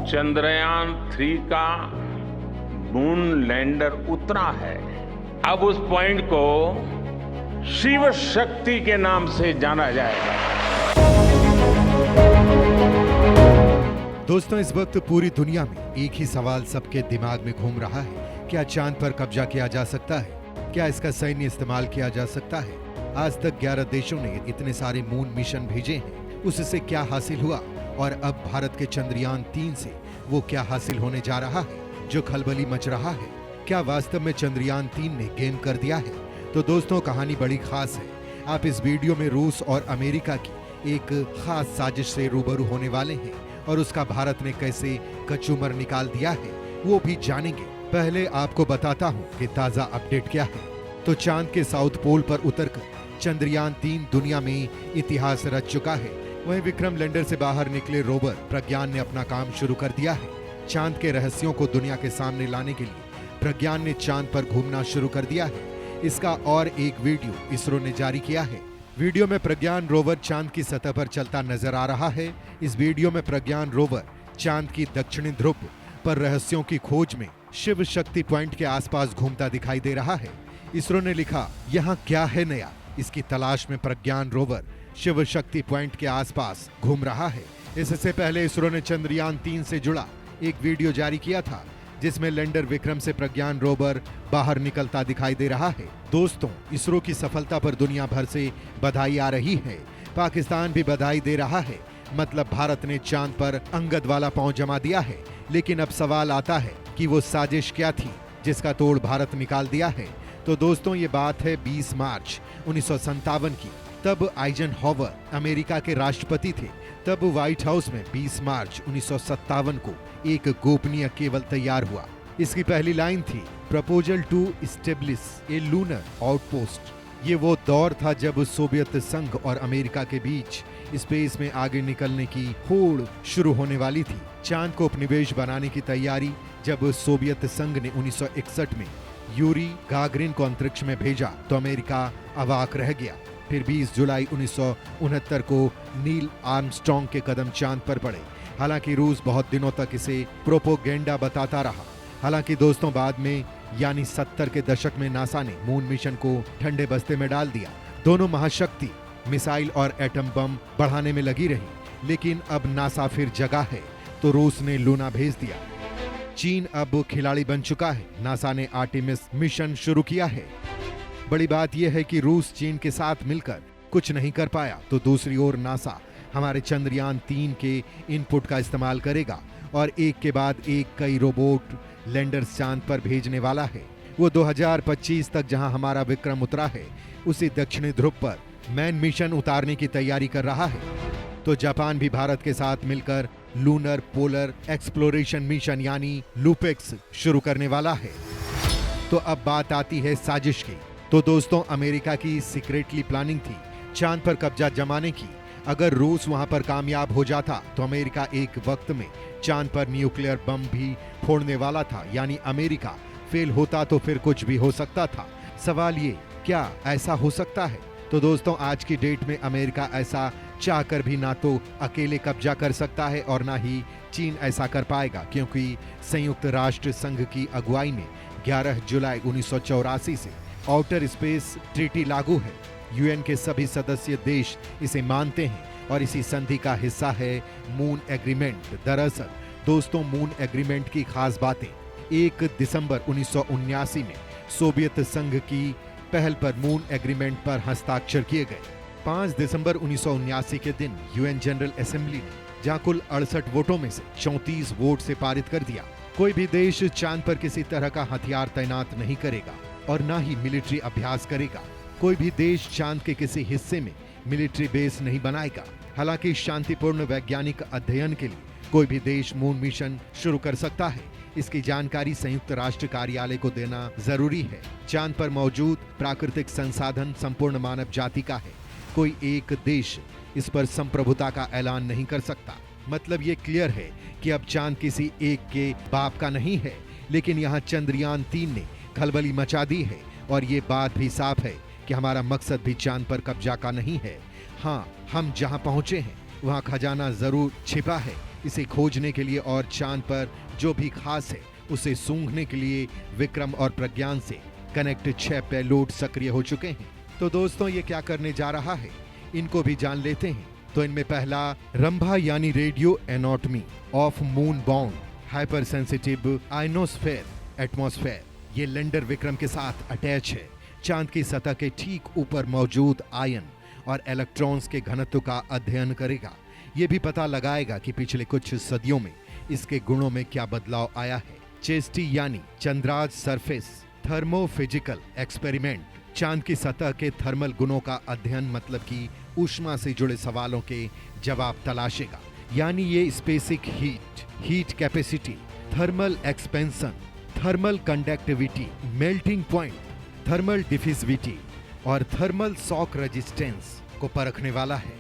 चंद्रयान 3 का moon lander उतरा है। अब उस पॉइंट को शिव शक्ति के नाम से जाना जाएगा। दोस्तों, इस वक्त पूरी दुनिया में एक ही सवाल सबके दिमाग में घूम रहा है। क्या चांद पर कब्जा किया जा सकता है? क्या इसका सैन्य इस्तेमाल किया जा सकता है? आज तक 11 देशों ने इतने सारे मून मिशन भेजे हैं, उससे क्या हासिल हुआ? और अब भारत के चंद्रयान 3 से वो क्या हासिल होने जा रहा है जो खलबली मच रहा है? क्या वास्तव में चंद्रयान 3 ने गेम कर दिया है? तो दोस्तों, कहानी बड़ी खास है। आप इस वीडियो में रूस और अमेरिका की एक खास साजिश से रूबरू होने वाले हैं और उसका भारत ने कैसे कचूमर निकाल दिया है वो भी जानेंगे। पहले आपको बताता हूँ कि ताजा अपडेट क्या है। तो चांद के साउथ पोल पर उतरकर चंद्रयान 3 दुनिया में इतिहास रच चुका है। वहीं विक्रम लैंडर से बाहर निकले रोवर प्रज्ञान ने अपना काम शुरू कर दिया है। चांद के रहस्यों को दुनिया के सामने लाने के लिए प्रज्ञान ने चांद पर घूमना शुरू कर दिया है। इसका और एक वीडियो इसरो ने जारी किया है। वीडियो में प्रज्ञान रोवर चांद की सतह पर चलता नजर आ रहा है। इस वीडियो में प्रज्ञान रोवर चांद की दक्षिणी ध्रुव पर रहस्यों की खोज में शिव शक्ति पॉइंट के आसपास घूमता दिखाई दे रहा है। इसरो ने लिखा, यहाँ क्या है नया? इसकी तलाश में प्रज्ञान रोवर शिव शक्ति पॉइंट के आसपास घूम रहा है। इससे पहले इसरो ने चंद्रयान 3 से जुड़ा एक वीडियो जारी किया था जिसमें लैंडर विक्रम से प्रज्ञान रोवर बाहर निकलता दिखाई दे रहा है। दोस्तों, इसरो की सफलता पर दुनिया भर से बधाई आ रही है। पाकिस्तान भी बधाई दे रहा है। मतलब भारत ने चांद पर अंगद वाला पांव जमा दिया है। लेकिन अब सवाल आता है कि वो साजिश क्या थी जिसका तोड़ भारत निकाल दिया है। तो दोस्तों, ये बात है 20 मार्च 1957 की। तब आइजनहॉवर अमेरिका के राष्ट्रपति थे। तब व्हाइट हाउस में 20 मार्च 1957 को एक गोपनीय केबल तैयार हुआ। इसकी पहली लाइन थी, proposal to establish a lunar outpost. ये वो दौर था जब सोवियत संघ और अमेरिका के बीच स्पेस में आगे निकलने की होड़ शुरू होने वाली थी। चांद को उपनिवेश बनाने की तैयारी जब सोवियत संघ ने 1961 में यूरी गागरिन को अंतरिक्ष में भेजा तो अमेरिका अवाक रह गया। फिर 20 जुलाई 1969 को नील आर्मस्ट्रॉन्ग के कदम चांद पर पड़े। हालांकि रूस बहुत दिनों तक इसे प्रोपोगेंडा बताता रहा। हालांकि दोस्तों, बाद में यानी 70 के दशक में नासा ने मून मिशन को ठंडे बस्ते में डाल दिया। दोनों महाशक्ति मिसाइल और एटम बम बढ़ाने में लगी रही। लेकिन अब नासा फिर जगा है तो रूस ने लूना भेज दिया। चीन अब खिलाड़ी बन चुका है। नासा ने आर्टेमिस मिशन शुरू किया है। बड़ी बात यह है कि रूस चीन के साथ मिलकर कुछ नहीं कर पाया तो दूसरी ओर नासा हमारे चंद्रयान 3 के इनपुट का इस्तेमाल करेगा और एक के बाद एक कई रोबोट लैंडर्स चांद पर भेजने वाला है। वो 2025 तक जहां हमारा विक्रम उतरा है उसी दक्षिणी ध्रुव पर मैन मिशन उतारने की तैयारी कर रहा है। तो जापान भी भारत के साथ मिलकर लूनर पोलर एक्सप्लोरेशन मिशन यानी लूपेक्स शुरू करने वाला है। तो अब बात आती है साजिश की। तो दोस्तों, अमेरिका की सीक्रेटली प्लानिंग थी चांद पर कब्जा जमाने की। अगर रूस वहां पर कामयाब हो जाता तो अमेरिका एक वक्त में चांद पर न्यूक्लियर बम भी फोड़ने वाला था। यानी अमेरिका फेल होता तो फिर कुछ भी हो सकता था। सवाल ये, क्या ऐसा हो सकता है? तो दोस्तों, आज की डेट में अमेरिका ऐसा चाहकर भी ना तो अकेले कब्जा कर सकता है और ना ही चीन ऐसा कर पाएगा, क्योंकि संयुक्त राष्ट्र संघ की अगुवाई में 11 जुलाई 1984 से आउटर स्पेस ट्रीटी लागू है। यूएन के सभी सदस्य देश इसे मानते हैं और इसी संधि का हिस्सा है मून एग्रीमेंट। दरअसल दोस्तों, मून एग्रीमेंट की खास बातें 1 दिसंबर 1979 में सोवियत संघ की पहल पर मून एग्रीमेंट पर हस्ताक्षर किए गए। 5 दिसंबर 1979 के दिन यूएन जनरल असेंबली ने जहां कुल 68 वोटों में से 34 वोट से पारित कर दिया, कोई भी देश चांद पर किसी तरह का हथियार तैनात नहीं करेगा और ना ही मिलिट्री अभ्यास करेगा। कोई भी देश चांद के किसी हिस्से में मिलिट्री बेस नहीं बनाएगा। हालांकि शांतिपूर्ण वैज्ञानिक अध्ययन के लिए कोई भी देश मून मिशन शुरू कर सकता है। इसकी जानकारी संयुक्त राष्ट्र कार्यालय को देना जरूरी है। चांद पर मौजूद प्राकृतिक संसाधन संपूर्ण मानव जाति का है। कोई एक देश इस पर संप्रभुता का ऐलान नहीं कर सकता। मतलब ये क्लियर है कि अब चांद किसी एक के बाप का नहीं है। लेकिन यहाँ चंद्रयान 3 ने खलबली मचा दी है और ये बात भी साफ है कि हमारा मकसद भी चांद पर कब्जा का नहीं है। हाँ, हम जहाँ पहुँचे हैं वहाँ खजाना जरूर छिपा है, इसे खोजने के लिए और चांद पर जो भी खास है उसे सूंघने के लिए विक्रम और प्रज्ञान से कनेक्ट 6 पेलोड सक्रिय हो चुके हैं। तो दोस्तों ये क्या करने जा रहा है इनको भी जान लेते हैं। तो इनमें पहला रंभा यानी radio anatomy of moon bound hyper sensitive ionosphere atmosphere. ये लैंडर विक्रम के साथ अटैच है। चांद की सतह के ठीक ऊपर मौजूद आयन और इलेक्ट्रॉन्स के घनत्व का अध्ययन करेगा। ये भी पता लगाएगा कि पिछले कुछ सदियों में इसके गुणों में क्या बदलाव आया है। चेस्टी यानी चंद्राज सरफेस थर्मोफिजिकल एक्सपेरिमेंट चांद की सतह के थर्मल गुणों का अध्ययन मतलब कि ऊष्मा से जुड़े सवालों के जवाब तलाशेगा। यानी ये specific heat capacity, thermal expansion, thermal conductivity, melting point, thermal diffusivity और थर्मल शॉक रेजिस्टेंस को परखने वाला है।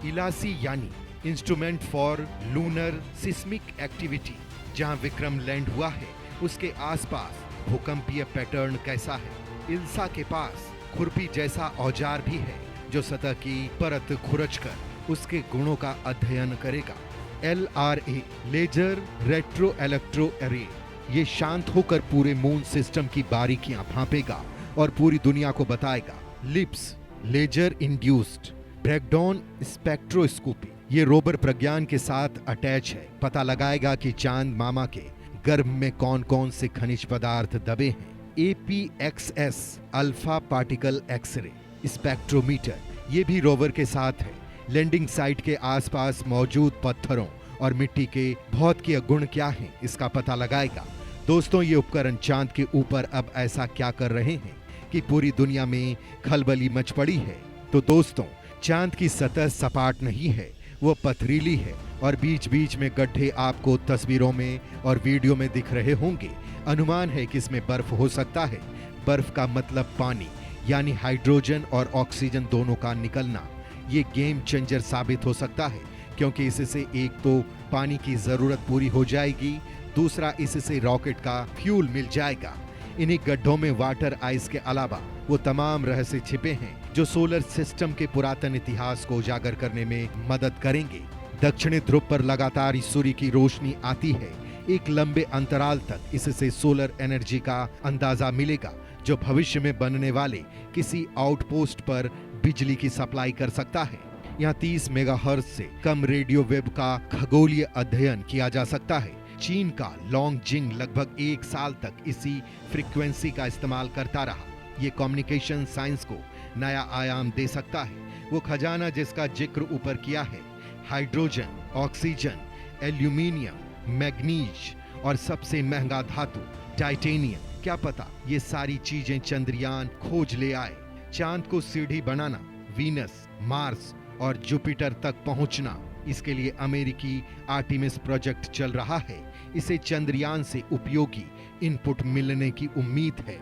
इलासी यानी instrument for lunar seismic activity जहां विक्रम लैंड हुआ है उसके आसपास भूकंपीय पैटर्न कैसा है। इल्सा के पास खुरपी जैसा औजार भी है जो सतह की परत खुरचकर उसके गुणों का अध्ययन करेगा। LRA laser retro electro array ये शांत होकर पूरे मून सिस्टम की बारीकियां भांपेगा और पूरी दुनिया को बताएगा। LIPS laser induced breakdown spectroscopy ये रोवर प्रज्ञान के साथ अटैच है। पता लगाएगा कि चांद मामा के गर्भ में कौन कौन से खनिज पदार्थ दबे हैं। APXS alpha particle x-ray spectrometer ये भी रोवर के साथ है। लैंडिंग साइट के आसपास मौजूद पत्थरों और मिट्टी के भौतिकीय गुण क्या हैं इसका पता लगाएगा। दोस्तों ये उपकरण चांद के ऊपर अब ऐसा क्या कर रहे हैं कि पूरी दुनिया में खलबली मच पड़ी है। तो दोस्तों चांद की सतह सपाट नहीं है, वो पथरीली है और बीच बीच में गड्ढे आपको तस्वीरों में और वीडियो में दिख रहे होंगे। अनुमान है कि इसमें बर्फ हो सकता है। बर्फ का मतलब पानी यानी हाइड्रोजन और ऑक्सीजन दोनों का निकलना। ये गेम चेंजर साबित हो सकता है क्योंकि इससे एक तो पानी की जरूरत पूरी हो जाएगी, दूसरा इससे रॉकेट का फ्यूल मिल जाएगा। इन्हीं गड्ढों में वाटर आइस के अलावा वो तमाम रहस्य छिपे हैं जो सोलर सिस्टम के पुरातन इतिहास को उजागर करने में मदद करेंगे। दक्षिणी ध्रुव पर लगातार सूर्य की रोशनी आती है। एक लंबे अंतराल तक इससे सोलर एनर्जी का अंदाजा मिलेगा जो भविष्य में बनने वाले किसी आउटपोस्ट पर बिजली की सप्लाई कर सकता है। यहाँ 30 मेगाहर्ट्ज से कम रेडियो वेव का खगोलीय अध्ययन किया जा सकता है। चीन का लॉन्ग जिंग लगभग 1 साल तक इसी फ्रीक्वेंसी का इस्तेमाल करता रहा। ये कम्युनिकेशन साइंस को नया आयाम दे सकता है। वो खजाना जिसका जिक्र ऊपर किया है, हाइड्रोजन, ऑक्सीजन, एल्यूमिनियम, मैग्नीज और सबसे महंगा धातु टाइटेनियम, क्या पता ये सारी चीजें चंद्रयान खोज ले आए। चांद को सीढ़ी बनाना, वीनस, मार्स और जुपिटर तक पहुंचना, इसके लिए अमेरिकी आर्टेमिस प्रोजेक्ट चल रहा है। इसे चंद्रयान से उपयोगी इनपुट मिलने की उम्मीद है।